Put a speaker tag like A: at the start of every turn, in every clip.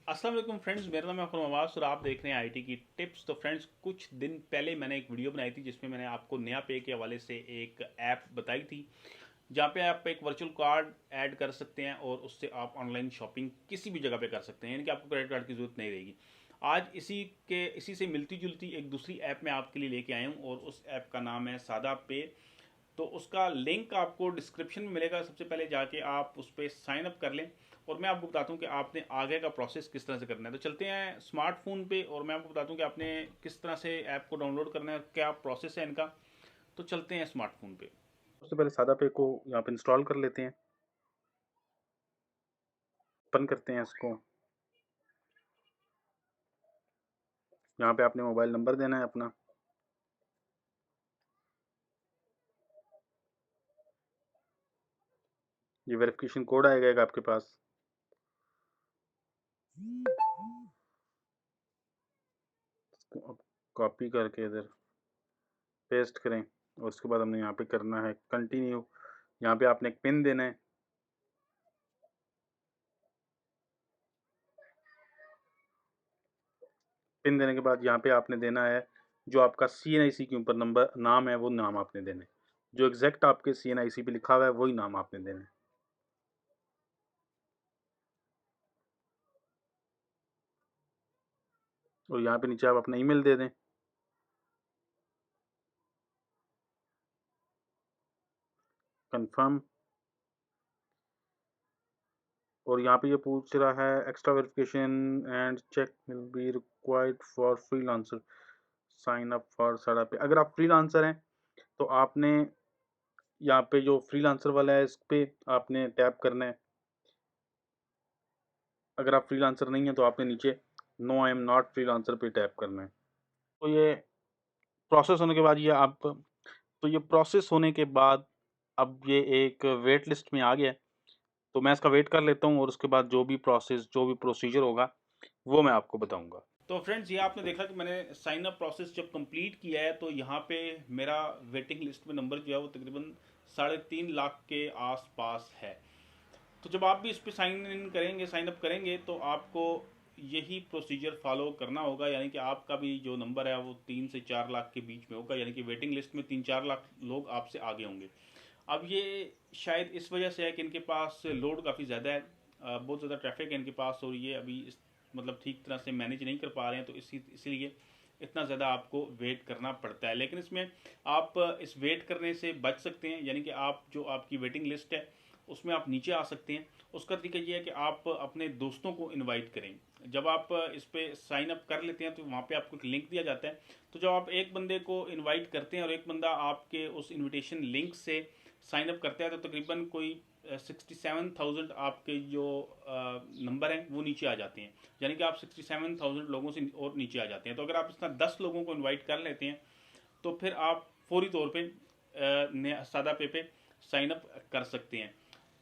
A: अस्सलाम वालेकुम फ्रेंड्स, मेरा नाम है अखुर नवाज और आप देख रहे हैं आईटी की टिप्स। तो फ्रेंड्स, कुछ दिन पहले मैंने एक वीडियो बनाई थी जिसमें मैंने आपको नया पे के हवाले से एक ऐप बताई थी जहाँ पे आप एक वर्चुअल कार्ड ऐड कर सकते हैं और उससे आप ऑनलाइन शॉपिंग किसी भी जगह पे कर सकते हैं, यानी कि आपको क्रेडिट कार्ड की ज़रूरत नहीं रहेगी। आज इसी से मिलती जुलती एक दूसरी ऐप मैं आपके लिए लेके आया हूँ और उस ऐप का नाम है सादा पे। तो उसका लिंक आपको डिस्क्रिप्शन में मिलेगा। सबसे पहले जाके आप उस पर साइन अप कर लें और मैं आपको बताता हूँ कि आपने आगे का प्रोसेस किस तरह से करना है। तो चलते हैं स्मार्टफोन पे और मैं आपको बताता हूँ कि आपने किस तरह से ऐप को डाउनलोड करना है, क्या प्रोसेस है इनका। तो चलते हैं स्मार्टफोन पे।
B: सबसे पहले सादा पे को यहाँ पे इंस्टॉल कर लेते हैं। ओपन करते हैं इसको। यहाँ पे आपने मोबाइल नंबर देना है अपना। ये वेरिफिकेशन कोड आएगा एक आपके पास। इसको आप कॉपी करके इधर पेस्ट करें और उसके बाद हमने यहाँ पे करना है कंटिन्यू। यहाँ पे आपने एक पिन देना है। पिन देने के बाद यहाँ पे आपने देना है जो आपका CNIC के ऊपर नंबर नाम है वो नाम आपने देना है। जो एग्जैक्ट आपके CNIC पे लिखा हुआ है वही नाम आपने देना है। और यहाँ पे नीचे आप अपना ईमेल दे दें। कंफर्म। और यहाँ पे ये पूछ रहा है extra verification and check will be required for freelancer sign up for SadaPay. अगर आप फ्रीलांसर हैं तो आपने यहाँ पे जो फ्रीलांसर वाला है इस पे आपने टैप करना है। अगर आप फ्रीलांसर नहीं है तो आपने नीचे no I am not freelancer पे टैप करना है। तो ये प्रोसेस होने के बाद ये प्रोसेस होने के बाद अब ये एक वेट लिस्ट में आ गया है। तो मैं इसका वेट कर लेता हूँ और उसके बाद जो भी प्रोसीजर होगा वो मैं आपको बताऊंगा।
A: तो फ्रेंड्स, ये आपने देखा कि मैंने साइन अप प्रोसेस जब कंप्लीट किया है तो यहाँ पे मेरा वेटिंग लिस्ट में नंबर जो है वो तकरीबन 3.5 लाख के आसपास है। तो जब आप भी इस पर साइन अप करेंगे तो आपको यही प्रोसीजर फॉलो करना होगा, यानी कि आपका भी जो नंबर है वो 3 से 4 लाख के बीच में होगा, यानी कि वेटिंग लिस्ट में 3-4 लाख लोग आपसे आगे होंगे। अब ये शायद इस वजह से है कि इनके पास लोड काफ़ी ज़्यादा है, बहुत ज़्यादा ट्रैफिक है इनके पास और ये अभी मतलब ठीक तरह से मैनेज नहीं कर पा रहे हैं, तो इसीलिए इतना ज़्यादा आपको वेट करना पड़ता है। लेकिन इसमें आप इस वेट करने से बच सकते हैं, यानी कि आप जो आपकी वेटिंग लिस्ट है उसमें आप नीचे आ सकते हैं। उसका तरीका ये है कि आप अपने दोस्तों को इनवाइट करें। जब आप इस पर साइन अप कर लेते हैं तो वहाँ पे आपको एक लिंक दिया जाता है। तो जब आप एक बंदे को इनवाइट करते हैं और एक बंदा आपके उस इनविटेशन लिंक से साइन अप करता है तो तकरीबन कोई 67,000 आपके जो नंबर हैं वो नीचे आ जाते हैं, यानी कि आप 67,000 लोगों से और नीचे आ जाते हैं। तो अगर आप इस तरह 10 लोगों को इनवाइट कर लेते हैं तो फिर आप फौरी तौर पे सादा पे साइन अप कर सकते हैं।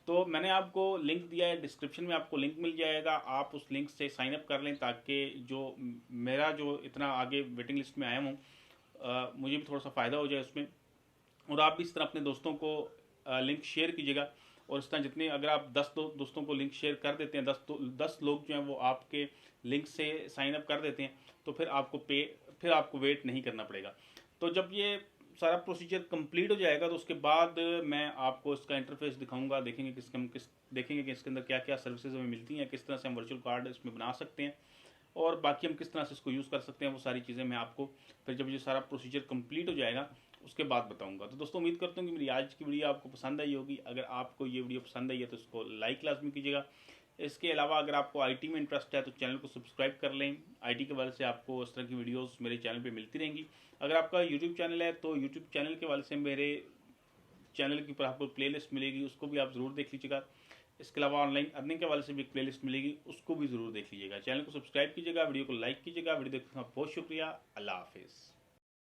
A: तो मैंने आपको लिंक दिया है, डिस्क्रिप्शन में आपको लिंक मिल जाएगा, आप उस लिंक से साइन अप कर लें ताकि जो मेरा जो इतना आगे वेटिंग लिस्ट में आया हूँ मुझे भी थोड़ा सा फ़ायदा हो जाए उसमें। और आप भी इस तरह अपने दोस्तों को लिंक शेयर कीजिएगा। और इस तरह जितने अगर आप 10 दोस्तों को लिंक शेयर कर देते हैं, 10 लोग जो हैं वो आपके लिंक से साइन अप कर देते हैं तो फिर आपको वेट नहीं करना पड़ेगा। तो जब ये सारा प्रोसीजर कंप्लीट हो जाएगा तो उसके बाद मैं आपको इसका इंटरफेस दिखाऊंगा। देखेंगे कि इसके अंदर क्या क्या सर्विसेज हमें मिलती हैं, किस तरह से हम वर्चुअल कार्ड इसमें बना सकते हैं और बाकी हम किस तरह से इसको यूज़ कर सकते हैं। वो सारी चीज़ें मैं आपको फिर जब ये सारा प्रोसीजर कंप्लीट हो जाएगा उसके बाद बताऊंगा। तो दोस्तों, उम्मीद करता हूँ कि मेरी आज की वीडियो आपको पसंद आई होगी। अगर आपको ये वीडियो पसंद आई है तो इसको लाइक लाजमी कीजिएगा। इसके अलावा अगर आपको आईटी में इंटरेस्ट है तो चैनल को सब्सक्राइब कर लें। आईटी के वाले से आपको इस तरह की वीडियोस मेरे चैनल पे मिलती रहेंगी। अगर आपका यूट्यूब चैनल है तो यूट्यूब चैनल के वाले से मेरे चैनल के ऊपर आपको प्लेलिस्ट मिलेगी, उसको भी आप ज़रूर देख लीजिएगा। इसके अलावा ऑनलाइन अर्निंग के वाले से भी एक प्लेलिस्ट मिलेगी, उसको भी ज़रूर देख लीजिएगा। चैनल को सब्सक्राइब कीजिएगा, वीडियो को लाइक कीजिएगा। वीडियो देखने का बहुत शुक्रिया। अल्लाह हाफिज़।